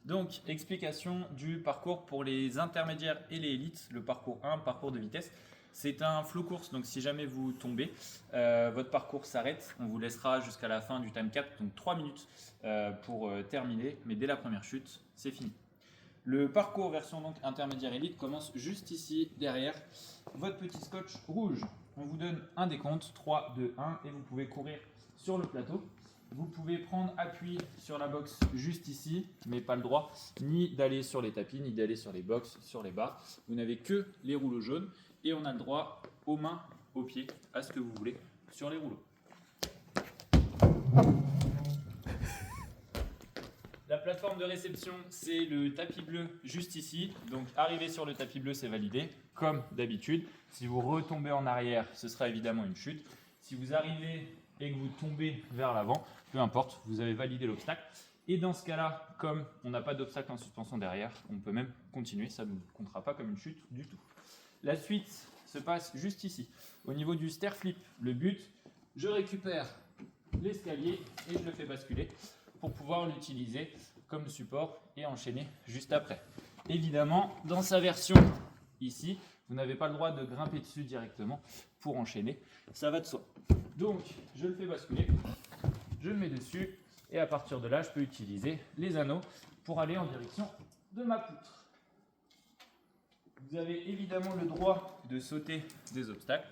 Donc, explication du parcours pour les intermédiaires et les élites. Le parcours 1, parcours de vitesse. C'est un flow course, donc si jamais vous tombez, votre parcours s'arrête. On vous laissera jusqu'à la fin du time cap, donc 3 minutes pour terminer. Mais dès la première chute, c'est fini. Le parcours version donc intermédiaire élite commence juste ici, derrière votre petit scotch rouge. On vous donne un décompte, 3, 2, 1, et vous pouvez courir sur le plateau. Vous pouvez prendre appui sur la box juste ici, mais pas le droit ni d'aller sur les tapis, ni d'aller sur les box, sur les barres. Vous n'avez que les rouleaux jaunes et on a le droit aux mains, aux pieds, à ce que vous voulez sur les rouleaux. La plateforme de réception, c'est le tapis bleu juste ici. Donc, arriver sur le tapis bleu, c'est validé, comme d'habitude. Si vous retombez en arrière, ce sera évidemment une chute. Si vous arrivez et que vous tombez vers l'avant, peu importe, vous avez validé l'obstacle. Et dans ce cas-là, comme on n'a pas d'obstacle en suspension derrière, on peut même continuer, ça ne comptera pas comme une chute du tout. La suite se passe juste ici, au niveau du stair flip. Le but, je récupère l'escalier et je le fais basculer pour pouvoir l'utiliser comme support et enchaîner juste après. Évidemment, dans sa version ici, vous n'avez pas le droit de grimper dessus directement pour enchaîner, ça va de soi. Donc, je le fais basculer, je le mets dessus et à partir de là, je peux utiliser les anneaux pour aller en direction de ma poutre. Vous avez évidemment le droit de sauter des obstacles.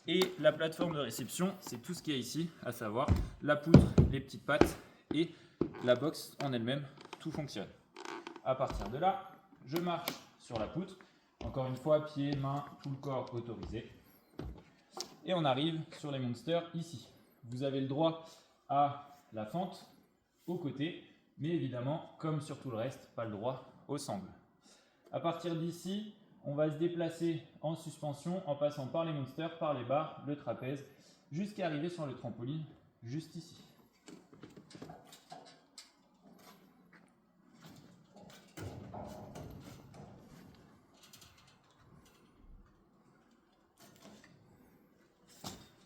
Et la plateforme de réception, c'est tout ce qu'il y a ici, à savoir la poutre, les petites pattes et la box en elle-même, tout fonctionne. À partir de là, je marche sur la poutre. Encore une fois, pieds, mains, tout le corps autorisé. Et on arrive sur les monsters ici. Vous avez le droit à la fente, au côté, mais évidemment, comme sur tout le reste, pas le droit au sangle. À partir d'ici, on va se déplacer en suspension en passant par les monsters, par les barres, le trapèze, jusqu'à arriver sur le trampoline, juste ici.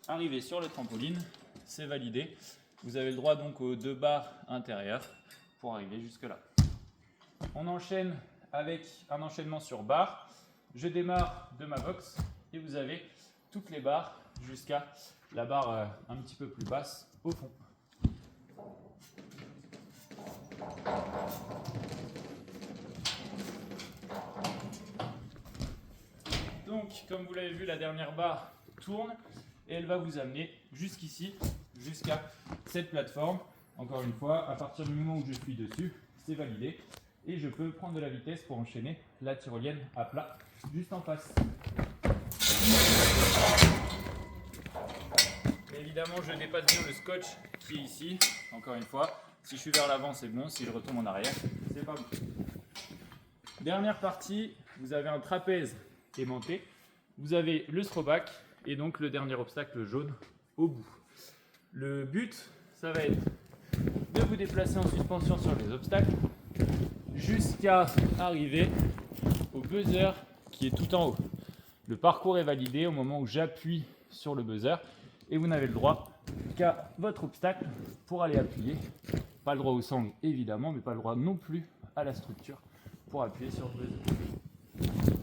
Arrivé sur le trampoline, c'est validé. Vous avez le droit donc aux 2 barres intérieures pour arriver jusque là. On enchaîne avec un enchaînement sur barres. Je démarre de ma box et vous avez toutes les barres jusqu'à la barre un petit peu plus basse au fond. Donc, comme vous l'avez vu, la dernière barre tourne et elle va vous amener jusqu'ici, jusqu'à cette plateforme. Encore une fois, à partir du moment où je suis dessus, c'est validé. Et je peux prendre de la vitesse pour enchaîner la tyrolienne à plat, juste en face. Et évidemment, je dépasse bien le scotch qui est ici. Encore une fois, si je suis vers l'avant, c'est bon. Si je retombe en arrière, c'est pas bon. Dernière partie, vous avez un trapèze aimanté. Vous avez le throwback et donc le dernier obstacle jaune au bout. Le but, ça va être de vous déplacer en suspension sur les obstacles jusqu'à arriver au buzzer qui est tout en haut. Le parcours est validé au moment où j'appuie sur le buzzer et vous n'avez le droit qu'à votre obstacle pour aller appuyer. Pas le droit au sangle évidemment, mais pas le droit non plus à la structure pour appuyer sur le buzzer.